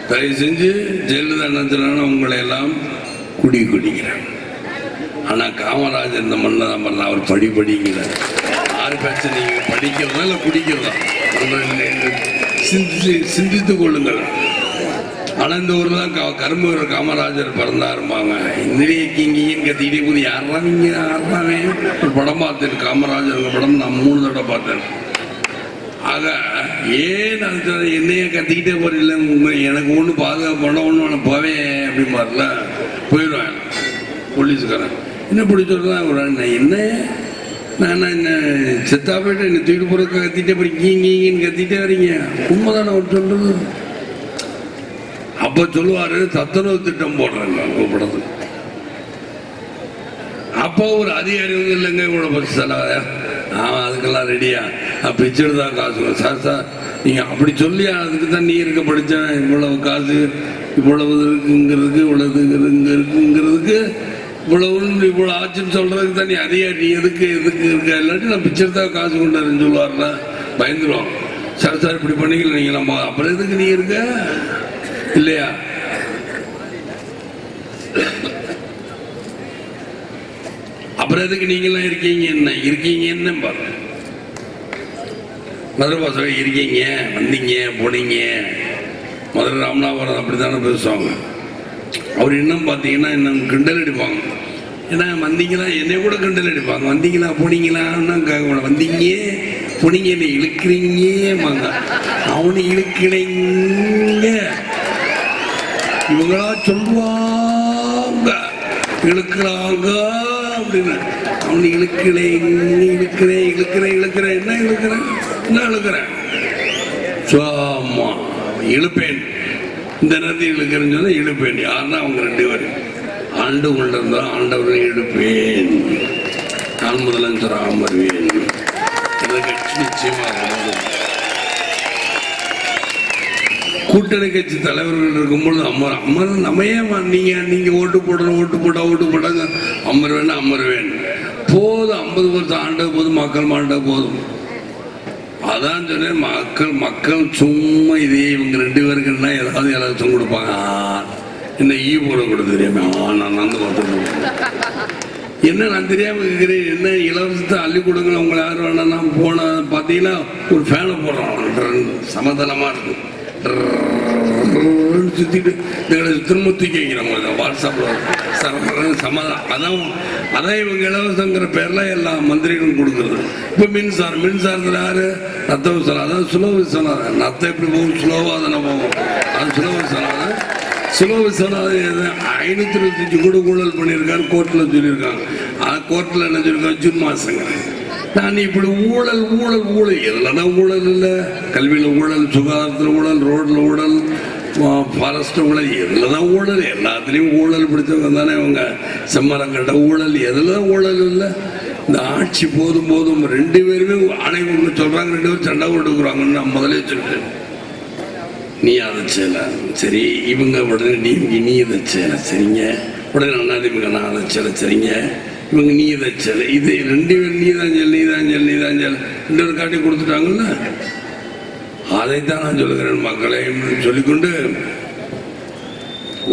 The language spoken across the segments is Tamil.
தயவு செஞ்சு ஜெயலலிதா நினைச்சாலும் உங்களை எல்லாம் குடிக்கிறாங்க. ஆனால் காமராஜர் இந்த மண்ணில் தான் பண்ணலாம். அவர் படிக்கிறார். யார் பேச்ச நீங்கள் படிக்கிறதா இல்லை குடிக்கிறதா சிந்தித்து கொள்ளுங்கள். ஆனால் இந்த ஊரில் தான் கரும்பு காமராஜர் பிறந்தாருப்பாங்க. இந்திரியக்கிங்கின்னு கத்திக்கிட்டே போது யாராவே ஒரு படம் பார்த்தேன், காமராஜர் படம் நான் 3 தடவை பார்த்தேன். ஆக ஏன் என்னைய கத்திக்கிட்டே போறீங்கள, எனக்கு ஒன்று பாதுகாப்பு பண்ண ஒன்று போவேன் அப்படின்பார்ல, போயிடுவேன் போலீஸுக்காரன். என்ன இப்படி சொல்றேன், என்ன நான் என்ன செத்தா போயிட்டு என்ன தூக்கிட்டு போற கத்திட்டே போறீங்கன்னு கத்திட்டே வரீங்க. உண்மைதானே அவர் சொல்றது. அப்ப சொல்லுவாரு சத்துணவு திட்டம் போடுறாங்க உங்க படத்துக்கு. அப்போ ஒரு அதிகாரி வந்து இல்லைங்க இவ்வளோ பரிசு செலவு, அதுக்கெல்லாம் ரெடியா பிச்சை எடுத்தா காசு. சார் நீங்கள் அப்படி சொல்லி அதுக்கு தான் நீ இருக்க படித்தேன், இவ்வளவு காசு இவ்வளவு இருக்குங்கிறதுக்கு இவ்வளவு இருக்குங்கிறதுக்கு இவ்வளோ ஆச்சுன்னு சொல்றதுக்கு தான் நீ அதிகாரி, நீ எதுக்கு இருக்க, இல்லாட்டி நான் பிச்சை எடுத்தா காசு கொண்டாருன்னு சொல்லுவார்ல, பயந்துருவாங்க. சார் இப்படி பண்ணிக்கல நீங்கள், நம்ம அப்புறம் எதுக்கு நீ இருக்க இல்லையா? அப்புறம் எதுக்கு நீங்களாம் இருக்கீங்கன்னு பாருங்க. மதுரை பாச இருக்கீங்க, வந்தீங்க போனீங்க. மதுரை ராமநாதபுரம் அப்படித்தானே பேசுவாங்க. அவர் இன்னும் பார்த்தீங்கன்னா இன்னும் கிண்டல் அடிப்பாங்க. ஏன்னா வந்தீங்களா, என்னை கூட கிண்டல் அடிப்பாங்க. வந்தீங்களா போனீங்களான்னு கேட்க, வந்தீங்க போனீங்க என்ன இழுக்கிறீங்க, அவனு இழுக்கிறீங்க இவங்களா சொல்லுவாங்க, இழுக்கிறாங்க அப்படின்னு. அவனு இழுக்கிறேன் என்ன இழுக்கிறேன் சும்மா இழுப்பேன். இந்த நேரத்தில் இழுக்கிறேன்னு சொன்னா இழுப்பேன். யாருன்னா அவங்க 2 பேரும் ஆண்டு கொண்டிருந்தா ஆண்டவரை இழுப்பேன், நான் முதலமைச்சராக அமர்வேன். நிச்சயமாக கூட்டணி கட்சி தலைவர்கள் இருக்கும்பொழுது அமர் நம்மையே நீங்க ஓட்டு போடாங்க அமர்வேன் போதும். 50 வருஷம் ஆண்ட போதும், மக்கள் மாண்ட போதும். அதான் சொன்னேன், மக்கள் சும்மா இதே இவங்க 2 பேருக்குன்னா ஏதாவது இலவசம் கொடுப்பாங்க. என்ன ஈபோட கூட தெரியாம நான் வந்து என்ன நான் தெரியாம இருக்கிறேன். என்ன இலவசத்தை அள்ளி கொடுங்க, உங்களை யாரும் வேணா போன பார்த்தீங்கன்னா ஒரு ஃபேனை போடுறான், சமதளமா இருக்கும், சுத்திட்டு திரும்ப தூக்கி வைக்கிறாங்க வாட்ஸ்அப்ல சமாதானம். அதான் இவங்க இலவசங்கிற பேர்ல எல்லா மந்திரிகளும் கொடுக்குறது. இப்ப மின்சாரத்துல யாரு ரத்த விசாரம், அதான் சுலோ விசாரம். ரத்தம் எப்படி போகும், சுலோவா தானே போகும். அது சுலோ விசாரம். சுலோ விசாரம் 525 கூட ஊழல் பண்ணியிருக்காரு, கோர்ட்ல சொல்லியிருக்காங்க. கோர்ட்ல என்ன சொல்லியிருக்காங்க, ஜூன் மாசங்க. நான் இப்படி ஊழல் எதுலதான் ஊழல் இல்லை, கல்வியில ஊழல், சுகாதாரத்தில் ஊழல், ரோட்ல ஊழல், ஃபாரஸ்ட் ஊழல், எதுலதான் ஊழல், எல்லாத்துலேயும் ஊழல் பிடிச்சவங்க தானே அவங்க. செம்மரங்கட்ட ஊழல், எதுல ஊழல் இல்லை. இந்த ஆட்சி போதும் 2 பேருமே அனைவங்க சொல்றாங்க, 2 பேரும் சண்டை கொடுக்குறாங்கன்னு நான் முதலே சொல்லிட்டேன். நீ அதை செய்யல சரி, இவங்க உடனே நீ இதை செய்யல சரிங்க, உடனே அதிமுக நான் அதை செய்யல சரிங்க, இவங்க நீ இதை செய்யல, இது 2 பேரும் நீதான் செல் 2 பேர் காட்டி கொடுத்துட்டாங்கல்ல. அதைத்தான் நான் சொல்லுகிறேன், மக்களை சொல்லிக்கொண்டு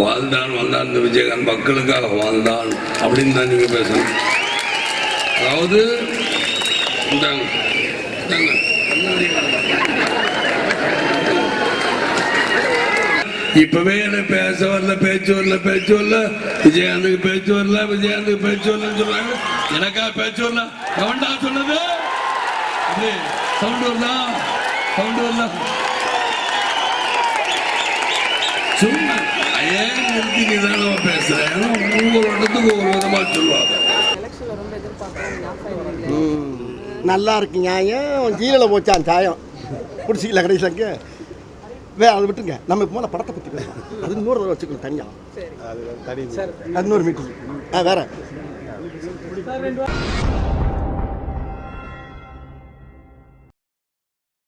வாழ்ந்தான் வந்தான் இந்த விஜயகாந்த் மக்களுக்காக வாழ்ந்தான் அப்படின்னு தான் நீங்க பேசணும். அதாவது இப்பவே எனக்கு பேச வரல, பேச்சு வரல, விஜயகாந்துக்கு பேச்சு வரலன்னு சொல்றாங்க. எனக்கா பேச்சு வரல, எவன்டா சொன்னது? சவுண்ட் வரல சும்மா ஏன் நிறுத்தி நிதானமா பேசுறேன். ஒவ்வொரு இடத்துக்கு ஒவ்வொரு விதமா சொல்லுவாங்க. நல்லா இருக்கு நியாயம், ஜீரல போச்சான் சாயம் பிடிச்சிக்கல கடைசிக்கு அதை விட்டுங்க. நம்ம இப்போ படத்தை பற்றி பேசலாம், அது 100 தடவை வச்சுக்கணும் தனியாக, அது 100 மீட்டிங் வேற.